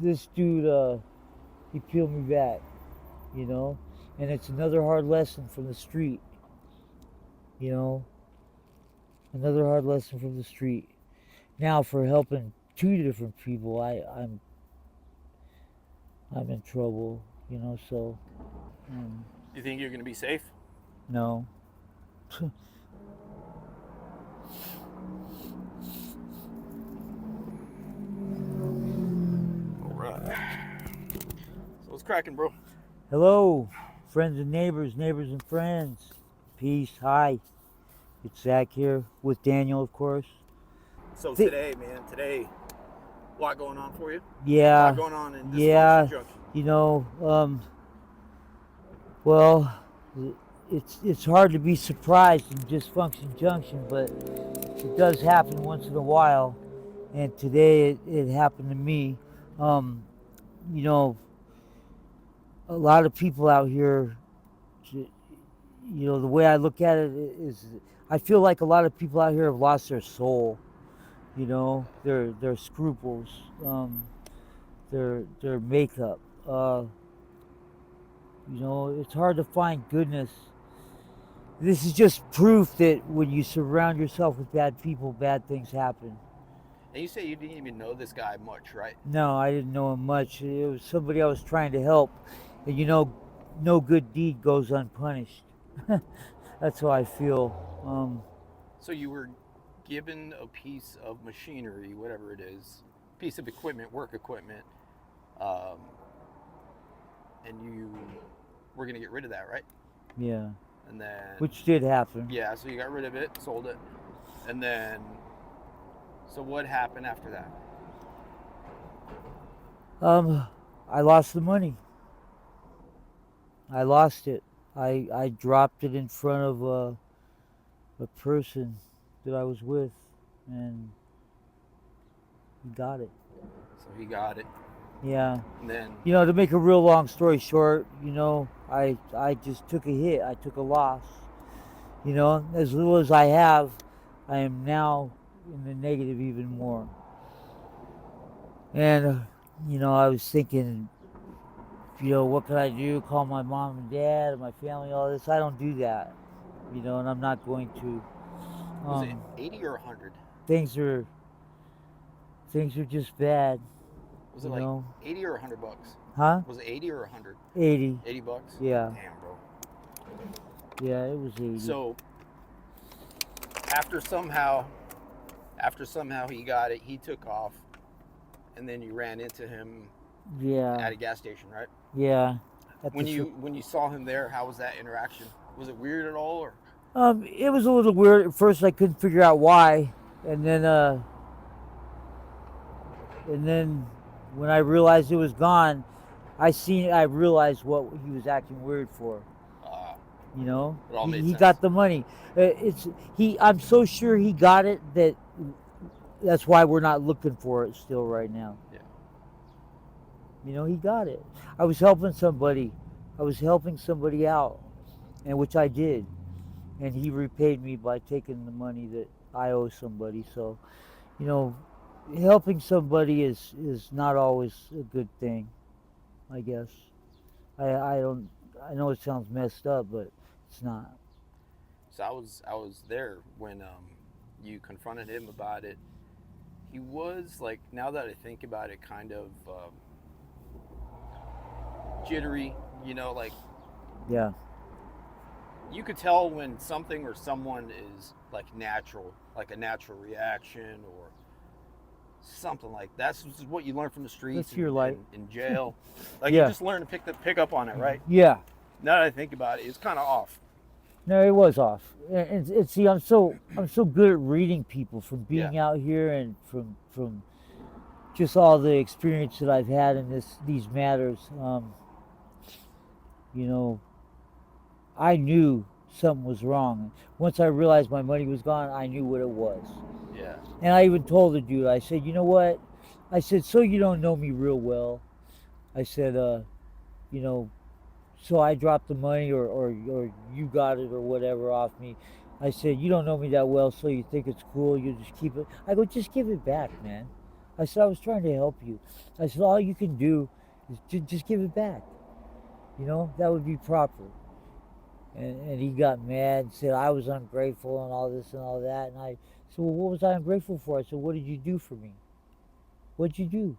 this dude, he peeled me back, you know, and it's another hard lesson from the street, you know, another hard lesson from the street. Now for helping two different people, I'm in trouble, you know. So um, You think you're going to be safe? no. All right. So what's cracking, bro? Hello, friends and neighbors, neighbors and friends. Peace. Hi, it's Zach here with Daniel, of course. So Th- today, man, a lot going on for you. A lot yeah, going on in Dysfunction yeah. Junction. You know, well, it's hard to be surprised in Dysfunction Junction, but it does happen once in a while. And today it happened to me. Um, you know, a lot of people out here, the way I look at it is, I feel like a lot of people out here have lost their soul. You know, their scruples, their makeup. It's hard to find goodness. This is just proof that when you surround yourself with bad people, bad things happen. And you say you didn't even know this guy much, right? No, I didn't know him much. It was somebody I was trying to help, and no good deed goes unpunished. That's how I feel. So you were given a piece of machinery, whatever it is, piece of equipment, work equipment, um, and you were going to get rid of that, right? Yeah, And then, which did happen. yeah, so you got rid of it, sold it. And then, so what happened after that? Um, I lost the money. I lost it. I dropped it in front of a person that I was with, and he got it. So he got it. Yeah. And then, To make a real long story short, I just took a hit. I took a loss. As little as I have, I am now in the negative even more. And I was thinking, what can I do? Call my mom and dad and my family, all this. I don't do that, and I'm not going to. was it Um, 80 or 100? things are things are just bad, Was it you like know. 80 or 100 bucks? Huh? Was it 80 or 100? 80. 80 bucks? Yeah, Damn, bro. yeah, it was 80. So after somehow, after somehow he got it, he took off, and then you ran into him Yeah, at a gas station, right? yeah. At the When you saw him there, how was that interaction? Was it weird at all, or it was a little weird at first. I couldn't figure out why, and then when I realized it was gone, I realized what he was acting weird for. uh, You know, it all he, made he sense? got the money. It's he. I'm so sure he got it that that's why we're not looking for it still right now. Yeah. He got it. I was helping somebody. I was helping somebody out, and which I did, and he repaid me by taking the money that I owe somebody. So, you know, helping somebody is not always a good thing. I guess. I don't. I know it sounds messed up, but it's not. So I was there when you confronted him about it. He was like, now that I think about it, kind of jittery. Like Yeah. you could tell when something or someone is like natural, like a natural reaction or something like that. That's what you learn from the streets That's and your light. in jail. Like you Yeah. just learn to pick up on it, right? Yeah. Now that I think about it, it's kind of off. No, it was off. And see, I'm so good at reading people from Yeah. being out here and from just all the experience that I've had in these matters. You know, I knew something was wrong. Once I realized my money was gone, I knew what it was. Yeah. And I even told the dude, I said, you know what? I said, so you don't know me real well. I said, you know, so I dropped the money or you got it or whatever off me. I said, you don't know me that well, so you think it's cool, you just keep it. I go, just give it back, man. I said, I was trying to help you. I said, all you can do is just give it back. That would be proper. And he got mad and said I was ungrateful and all this and all that. And I said, well, what was I ungrateful for? I said, what did you do for me? What'd you do?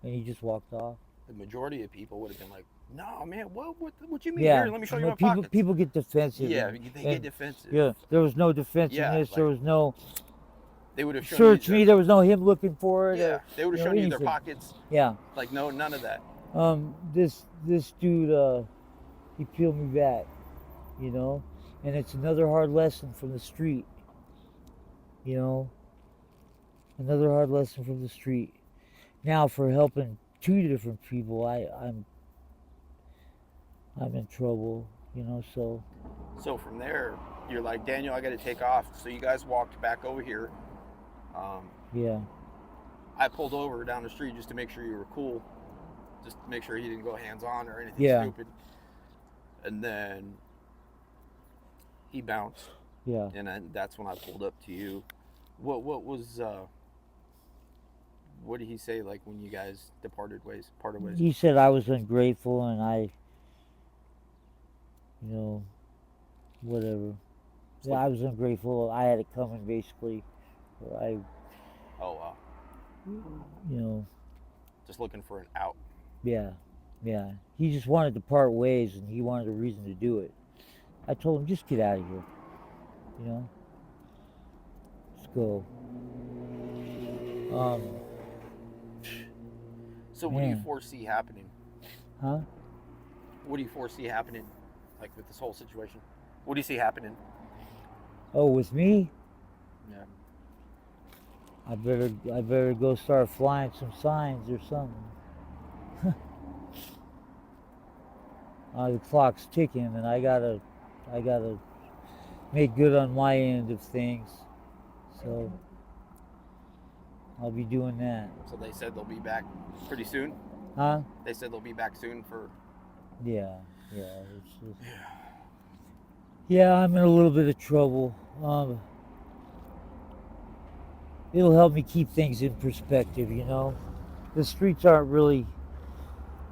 And he just walked off. The majority of people would have been like, "No, man, what you mean? Here, Yeah, let me show I you mean, my people pockets." people get defensive Yeah, and they get and defensive. yeah, there was no Yeah, defensiveness. There like was no they would have shown you search their me. There was no him looking for it yeah, or they would have shown you their anything. pockets. Yeah. Like no, none of that. This dude he peeled me back. You know, and it's another hard lesson from the street. You know, another hard lesson from the street. Now for helping two different people, I'm in trouble. So So from there, you're like, Daniel, I got to take off. So you guys walked back over here. Um, yeah, I pulled over down the street just to make sure you were cool, just to make sure he didn't go hands on or anything yeah, stupid. And then he bounced, yeah. and then that's when I pulled up to you. What was what did he say like when you guys parted ways? He said I was ungrateful and you know, whatever. Just Yeah, I looking. was ungrateful. I had it coming basically. I, Oh wow. you know, Just looking for an out. yeah, yeah. He just wanted to part ways and he wanted a reason to do it. I told him, just get out of here. You know, let's go. Um, So what do you man, foresee happening? huh? What do you foresee happening, like with this whole situation? What do you see happening? Oh, with me, Yeah. I better go start flying some signs or something. The clock's ticking, and I gotta make good on my end of things. So I'll be doing that. So they said they'll be back pretty soon. Huh? They said they'll be back soon for. Yeah, yeah. It's just, Yeah. yeah, I'm in a little bit of trouble. It'll help me keep things in perspective. The streets aren't really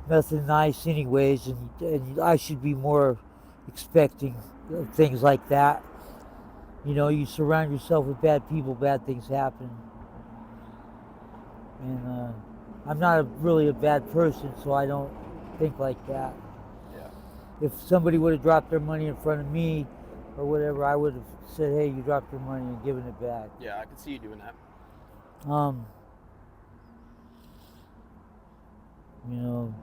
nothing nice, anyways, and I should be more expecting of things like that. You surround yourself with bad people, bad things happen. And I'm not really a bad person, so I don't think like that. Yeah. If somebody would have dropped their money in front of me or whatever, I would have said, "Hey, you dropped your money," and given it back. Yeah, I could see you doing that. Um,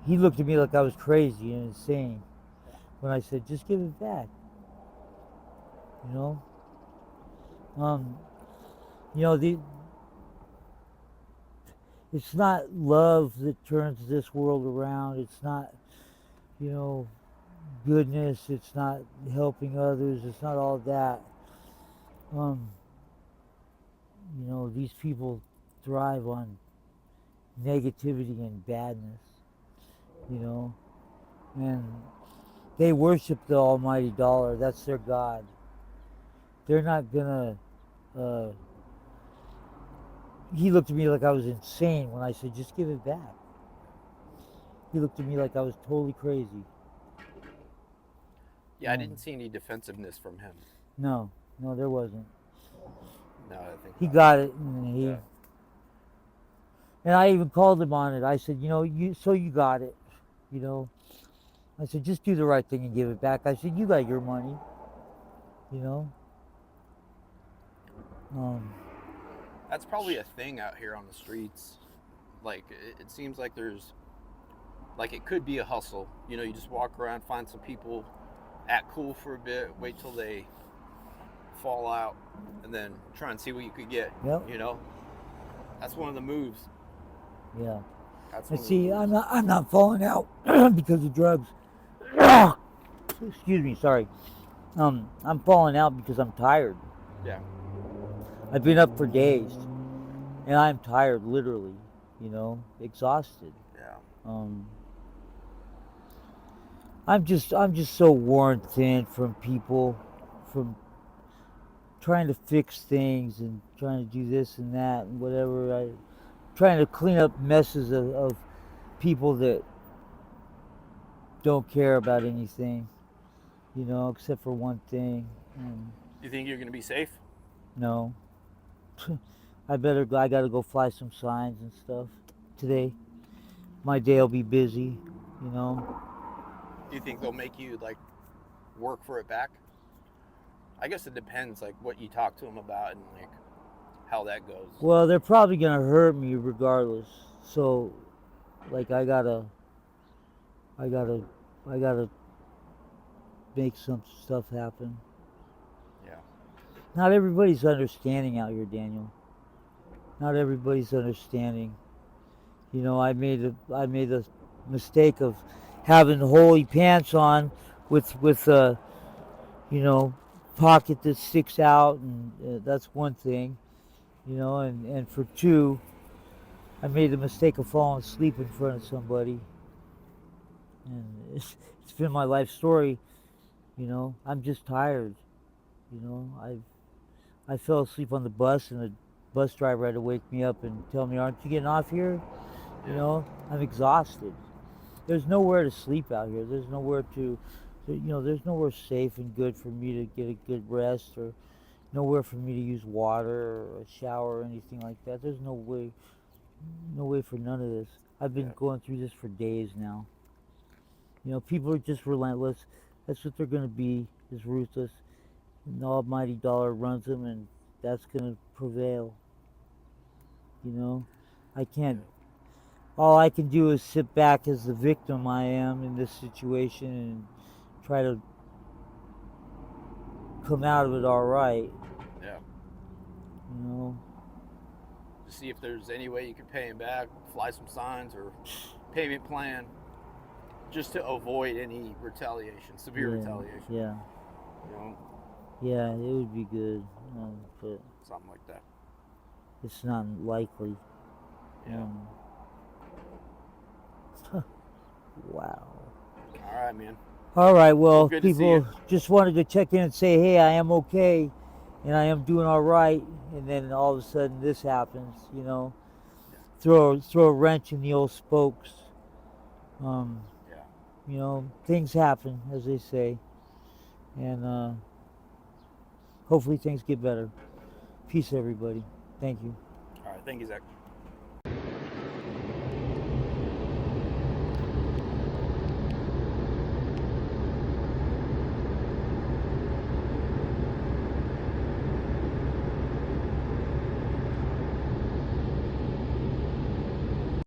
he looked at me like I was crazy and insane when I said, "Just give it back." You know, um, the it's not love that turns this world around. It's not, you know, goodness. It's not helping others. It's not all that. Um, these people thrive on negativity and badness. You know, and they worship the almighty dollar. That's their god. They're not gonna. Uh, he looked at me like I was insane when I said, "Just give it back." He looked at me like I was totally crazy. Yeah, I didn't see any defensiveness from him. No, no, there wasn't. No, I think He about it. got it, and Yeah. I even called him on it. I said, you got it. You know, I said, just do the right thing and give it back. I said, you got your money. You know, um, That's probably a thing out here on the streets. Like it seems like there's like it could be a hustle. You just walk around, find some people, act cool for a bit, wait till they fall out, and then try and see what you could get. yep, You know, that's one of the moves. yeah. That's And one of the see, moves. I'm not falling out because of drugs. Excuse me, sorry. I'm falling out because I'm tired. Yeah. I've been up for days, and I'm tired, literally. Exhausted. Yeah. Um, I'm just so worn thin from people, from trying to fix things and trying to do this and that and whatever. trying to clean up messes of people that don't care about anything, except for one thing. And You think you're going to be safe? no, I gotta go fly some signs and stuff today. My day will be busy, you know. Do you think they'll make you like work for it back? I guess it depends, like what you talk to them about and like how that goes. Well, they're probably gonna hurt me regardless. So, like, I gotta, I gotta make some stuff happen. Yeah, Not everybody's understanding out here, Daniel. Not everybody's understanding. I made the mistake of having holy pants on with you know, pocket that sticks out, and that's one thing, and for two, I made the mistake of falling asleep in front of somebody, and it's been my life story. I'm just tired. I fell asleep on the bus, and the bus driver had to wake me up and tell me, "Aren't you getting off here?" yeah, I'm exhausted. There's nowhere to sleep out here. There's nowhere there's nowhere safe and good for me to get a good rest, or nowhere for me to use water or a shower or anything like that. There's no way for none of this. I've been yeah. going through this for days now. People are just relentless. That's what they're going to be, is ruthless. And the almighty dollar runs them, and that's going to prevail. You know, I can't. Yeah. All I can do is sit back as the victim I am in this situation and try to come out of it all right. Yeah. You know, To see if there's any way you can pay him back, fly some signs or payment plan, just to avoid any retaliation, severe yeah, retaliation. yeah, You know, yeah. It would be good, but something like that. it's not likely. Yeah. Um, wow. All right, man. All right. Well, Well, good to see you. people just wanted to check in and say, hey, I am okay, and I am doing all right. And then all of a sudden, this happens. Yeah. Throw a wrench in the old spokes. Um, Yeah. things happen, as they say, and hopefully things get better. Peace, everybody. Thank you. All right. Thank you, Zach.